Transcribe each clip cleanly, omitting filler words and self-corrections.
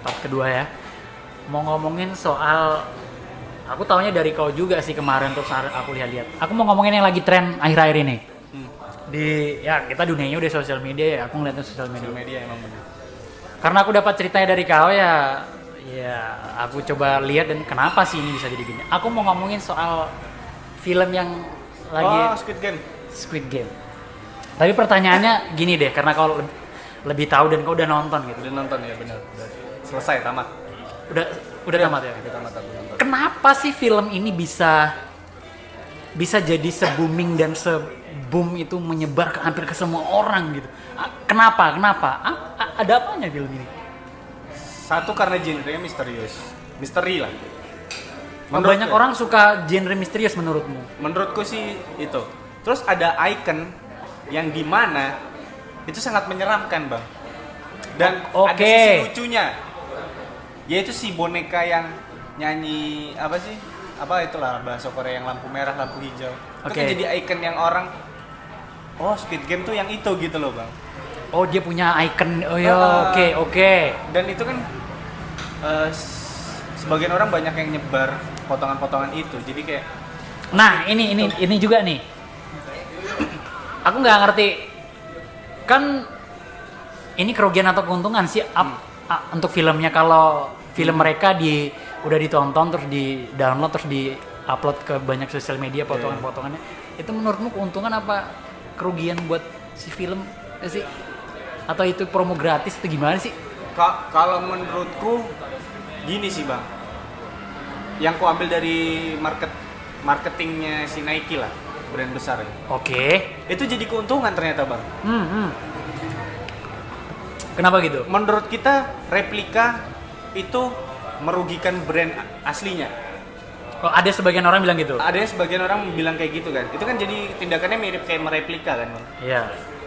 part kedua ya. Mau ngomongin soal, aku taunya dari kau juga sih kemarin terus aku lihat-lihat. Aku mau ngomongin yang lagi tren akhir-akhir ini. Di ya kita dunianya udah sosial media ya, aku ngeliatnya sosial media. Sosial media emang bener. Karena aku dapat ceritanya dari kau ya aku coba lihat dan kenapa sih ini bisa jadi gini. Aku mau ngomongin soal film yang lagi Squid Game. Tapi pertanyaannya gini deh, karena kau lebih tahu dan kau udah nonton gitu. Udah nonton ya benar. Selesai tamat. Udah tamat ya. Udah tamat aku nonton. Kenapa sih film ini bisa jadi se-booming dan se-boom itu menyebar hampir ke semua orang gitu? Kenapa? Ada apanya film ini? Satu karena genre misterius. Misteri lah. Banyak orang suka genre misterius menurutmu? Menurutku sih itu. Terus ada icon yang dimana itu sangat menyeramkan, Bang. Dan ada sisi lucunya. Yaitu si boneka yang nyanyi apa sih? Apa itulah bahasa Korea yang lampu merah, lampu hijau. Itu kan jadi icon yang orang Squid Game tuh yang itu gitu loh, Bang. Oh, dia punya icon. Oh ya, oke. Dan itu kan sebagian orang banyak yang nyebar potongan-potongan itu. Jadi kayak ini juga nih. Aku nggak ngerti. Kan ini kerugian atau keuntungan sih untuk filmnya kalau film mereka udah ditonton terus di download terus di upload ke banyak sosial media potongan-potongannya. Itu menurutmu keuntungan apa kerugian buat si film sih? Atau itu promo gratis atau gimana sih? Kalau menurutku gini sih, Bang. Yang ku ambil dari marketingnya si Nike lah, brand besar ya. Itu jadi keuntungan ternyata, Bang. Kenapa gitu? Menurut kita replika itu merugikan brand aslinya. Oh, ada sebagian orang bilang gitu? Ada sebagian orang bilang kayak gitu kan. Itu kan jadi tindakannya mirip kayak mereplika kan, Bang. Iya.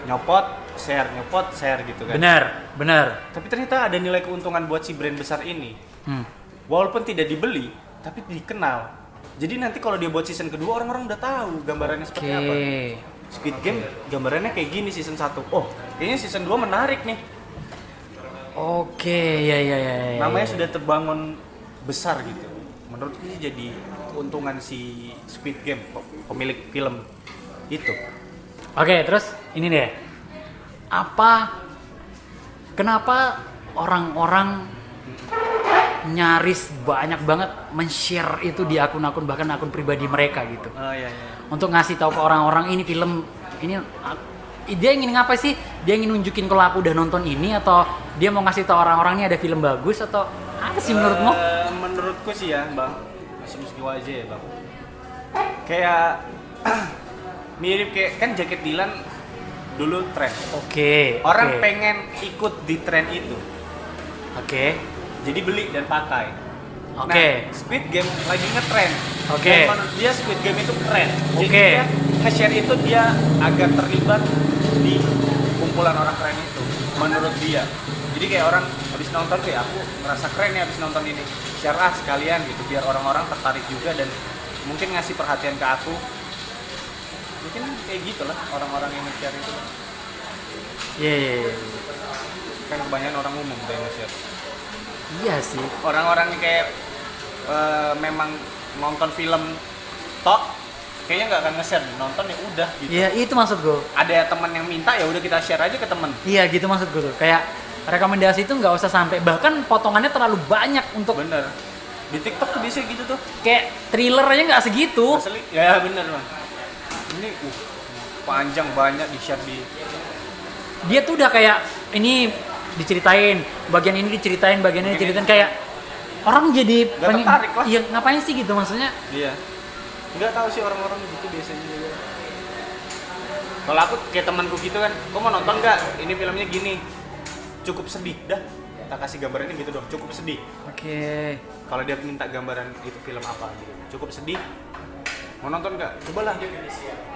Nyopot, share gitu kan. Benar. Tapi ternyata ada nilai keuntungan buat si brand besar ini. Walaupun tidak dibeli, tapi dikenal. Jadi nanti kalau dia buat season kedua, orang-orang udah tahu gambarannya seperti apa. Squid Game gambarannya kayak gini season 1. Oh, kayaknya season 2 menarik nih. Ya. Namanya sudah terbangun besar gitu. Menurutku sih jadi keuntungan si Squid Game, pemilik film itu. Terus ini deh. Kenapa orang-orang nyaris banyak banget men-share itu di akun-akun bahkan akun pribadi mereka gitu. Iya. Untuk ngasih tahu ke orang-orang ini film ini dia ingin ngapa sih? Dia ingin nunjukin kalau aku udah nonton ini atau dia mau ngasih tahu orang-orang ini ada film bagus atau apa sih menurutmu? Menurutku sih ya, Bang. Asumsi aja ya, Bang. Kayak mirip kayak kan jaket Dylan dulu tren. Orang pengen ikut di tren itu. Jadi beli dan pakai. Nah, Squid Game lagi ngetren. Dan menurut dia Squid Game itu keren. Jadi dia nge-share itu dia agar terlibat di kumpulan orang keren itu. Menurut dia. Jadi kayak orang habis nonton kayak aku ngerasa keren ya habis nonton ini. Share sekalian gitu biar orang-orang tertarik juga dan mungkin ngasih perhatian ke aku. Mungkin kayak gitulah orang-orang yang nge-share itu. Iya. Kan kebanyakan orang umum yang nge-share. Iya sih. Orang-orang yang kayak memang nonton film tok kayaknya nggak akan nge-share, nonton ya udah gitu. Iya, itu maksud gue. Ada teman yang minta ya udah kita share aja ke teman. Iya, gitu maksud gue tuh. Kayak rekomendasi itu nggak usah sampai bahkan potongannya terlalu banyak untuk. Bener. Di TikTok tuh bisa gitu tuh. Kayak thriller aja nggak segitu. Asli. Ya bener, Bang. Ini panjang banyak di-share di. Dia tuh udah kayak ini diceritain, bagian ini diceritain, bagian ini diceritain kayak orang jadi pengen tertarik lah. Iya, ngapain sih gitu maksudnya? Iya. Nggak tahu sih orang-orang gitu biasanya juga. Kalau aku kayak temanku gitu kan, kok mau nonton nggak? Ini filmnya gini, cukup sedih dah. Kita kasih gambarannya gitu dong, cukup sedih. Kalau dia minta gambaran itu film apa gitu, cukup sedih. Mau nonton nggak? Cobalah.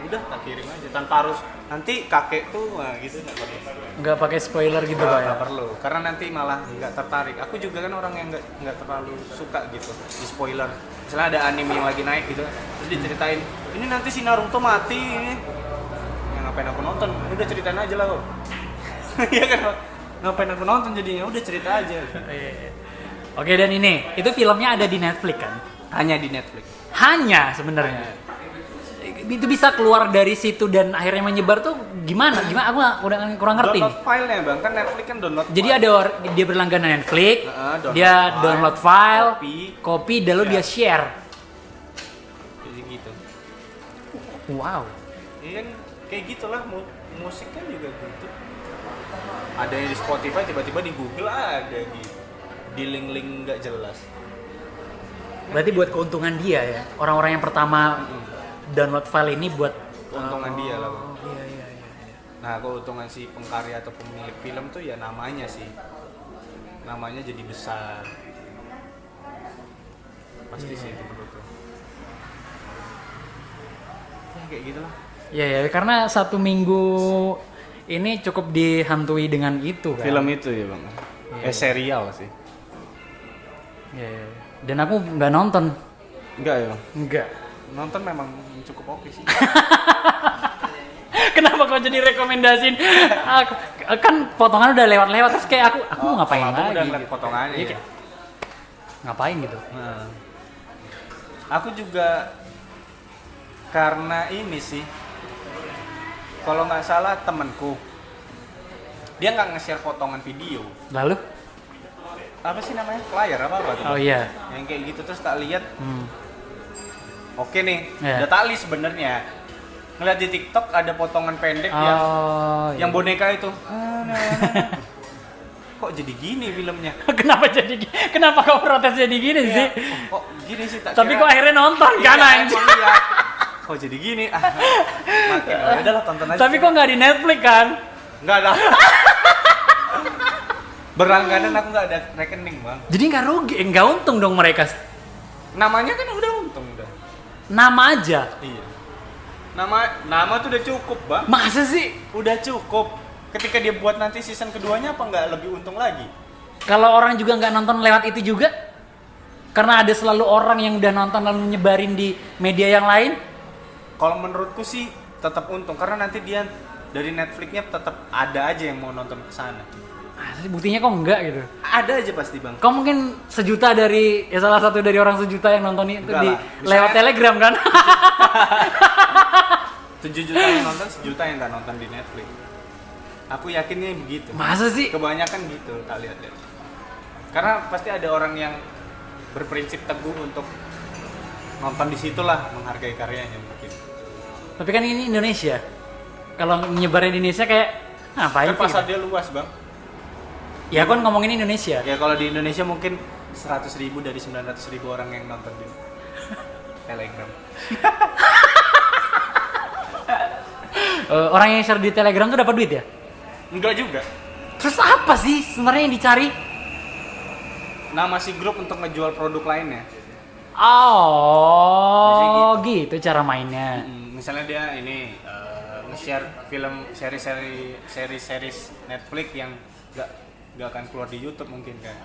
Udah, tak kirim aja tanpa harus nanti kakek tuh gitu nggak perlu. Nggak pakai spoiler gitu Pak ya? Nggak perlu, karena nanti malah nggak tertarik. Aku juga kan orang yang nggak terlalu suka gitu di spoiler. Misalnya ada anime yang lagi naik gitu, terus diceritain ini nanti si Naruto mati ini. Yang ngapain aku nonton? Udah ceritain aja lah kok. Iya kan Pak? Ngapain aku nonton jadinya, udah cerita aja. Oke, dan ini, itu filmnya ada di Netflix kan? Hanya di Netflix. Hanya sebenarnya. Itu bisa keluar dari situ dan akhirnya menyebar tuh gimana? Aku udah kurang ngerti. Download filenya bang, kan Netflix kan download. Jadi file. dia berlangganan Netflix, download dia file, download file, copy, dan lalu dia share. Jadi gitu. Wow. Iya kan kayak gitulah musik kan juga gitu. Ada yang di Spotify, tiba-tiba di Google ada di link-link nggak jelas. Berarti buat keuntungan dia ya. Orang-orang yang pertama download file ini buat Keuntungan dia lah. Bang. Iya. Nah, keuntungan si pengkarya atau pemilik film tuh ya namanya sih. Namanya jadi besar. Pasti sih itu menurutku. Ya kayak gitulah. Iya, karena 1 minggu ini cukup dihantui dengan itu kan. Film itu ya, Bang. Serial sih. Iya. Dan aku nggak nonton. Enggak ya, Bang? Enggak. Nonton memang cukup oke sih. Kenapa kau jadi rekomendasiin? Aku, kan potongan udah lewat-lewat terus kayak aku mau ngapain aku lagi? udah ngeliat Gitu. potongannya. Iya, Ya. kayak, ngapain gitu? Nah. Aku juga karena ini sih. Kalau nggak salah temenku dia nggak nge-share potongan video. Lalu? Apa sih namanya? Flyer apa tuh? Oh iya. Yang kayak gitu terus tak lihat. Oke nih, Yeah. udah tali sebenarnya. Ngeliat di TikTok ada potongan pendek yang boneka itu. Kok jadi gini filmnya? Kenapa kau protes jadi gini sih? Kok gini sih tak Tapi kira. kok akhirnya nonton kan Iya, anjing? emang iya. Kok jadi gini? Makin udahlah tonton aja. Tapi kok nggak di Netflix kan? Nggak ada. Berlangganan aku nggak ada rekening bang. Jadi nggak rugi, nggak untung dong mereka. Namanya kan udah untung udah. Nama aja. Iya. Nama tuh udah cukup bang. Masa sih? Udah cukup. Ketika dia buat nanti season keduanya apa nggak lebih untung lagi? Kalau orang juga nggak nonton lewat itu juga? Karena ada selalu orang yang udah nonton lalu nyebarin di media yang lain? Kalau menurutku sih tetap untung karena nanti dia dari Netflixnya tetap ada aja yang mau nonton ke sana. Buktinya kok enggak gitu? Ada aja pasti bang. Kau mungkin sejuta dari, ya salah satu dari orang sejuta yang nonton itu Enggak di lah. lewat Misalnya- Telegram kan? 7 juta yang nonton, 1 juta yang nggak nonton di Netflix. Aku yakinnya begitu. Masa sih? Kebanyakan gitu, tak lihat-lihat. Karena pasti ada orang yang berprinsip teguh untuk nonton di situlah, menghargai karyanya mungkin. Tapi kan ini Indonesia. Kalau nyebarin di Indonesia kayak ngapain Kan sih? pasar gitu? dia luas bang. Ya kan ngomongin Indonesia. Ya kalau di Indonesia mungkin 100.000 dari 900.000 orang yang nonton di Telegram. Orang yang share di Telegram tuh dapat duit ya? Enggak juga. Terus apa sih sebenarnya yang dicari? Nama si grup untuk ngejual produk lainnya. Oh, Biasanya gitu cara mainnya. Misalnya dia ini nge-share film seri-series Netflix yang nggak akan keluar di YouTube mungkin kan.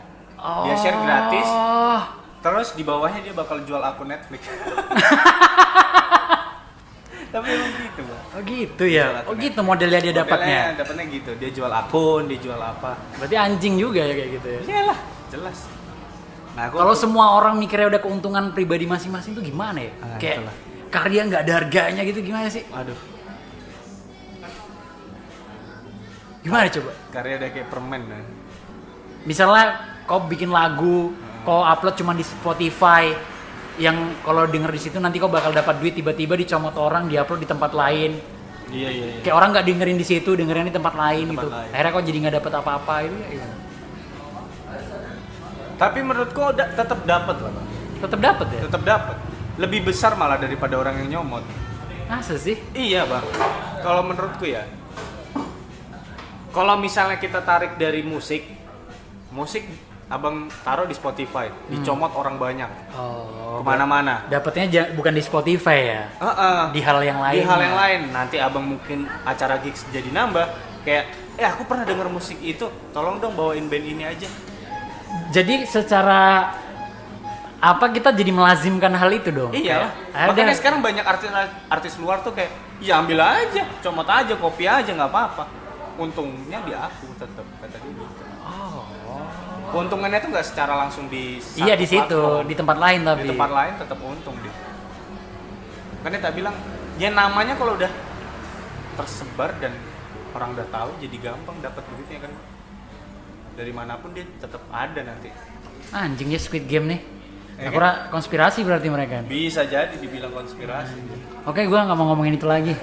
Dia share gratis. Terus di bawahnya dia bakal jual akun Netflix. Tapi emang gitu, Bang. Oh gitu ya. Oh gitu modelnya dia dapatnya. Dapatnya gitu. Dia jual akun, dia jual apa. Berarti anjing juga ya kayak gitu ya. Iyalah, jelas. Nah, Kalau semua orang mikirnya udah keuntungan pribadi masing-masing tuh gimana ya? Kayak itulah. karya nggak ada harganya gitu gimana sih? aduh, Gimana coba? karya udah kayak permen kan. Misalnya kau bikin lagu, kau upload cuma di Spotify, yang kalau denger di situ nanti kau bakal dapat duit, tiba-tiba dicomot orang, diupload di tempat lain. Iya. Kayak orang nggak dengerin di situ, dengerin di tempat lain Tempat gitu. lain. Akhirnya kau jadi nggak dapat apa-apa itu ya. Gitu. Tapi menurutku tetap dapat lah, Bang. Tetap dapat ya? Tetap dapat. Lebih besar malah daripada orang yang nyomot. Masa sih? Iya, Bang. Kalau menurutku ya. Kalau misalnya kita tarik dari musik Abang taruh di Spotify, dicomot orang banyak. Oh. Kemana-mana. Dapatnya bukan di Spotify ya? Di hal yang lain. Di hal yang lain. Nanti abang mungkin acara gigs jadi nambah. Kayak, aku pernah denger musik itu. Tolong dong bawain band ini aja. Jadi secara apa kita jadi melazimkan hal itu dong? Iya. Kayak, Makanya ada- sekarang banyak artis luar tuh kayak, ya ambil aja, comot aja, copy aja, nggak apa-apa. untungnya di aku tetap kata dia gitu. Oh. Keuntungannya tuh nggak secara langsung di Iya di situ, platform. di tempat lain tapi. Di tempat lain tetap untung dia. Kan dia tak bilang, ya namanya kalau udah tersebar dan orang udah tahu jadi gampang dapat duitnya kan. Dari manapun dia tetap ada nanti. Anjing ya Squid Game nih. Ya Aku kan? konspirasi berarti mereka. Bisa jadi dibilang konspirasi. Oke, gua nggak mau ngomongin itu lagi.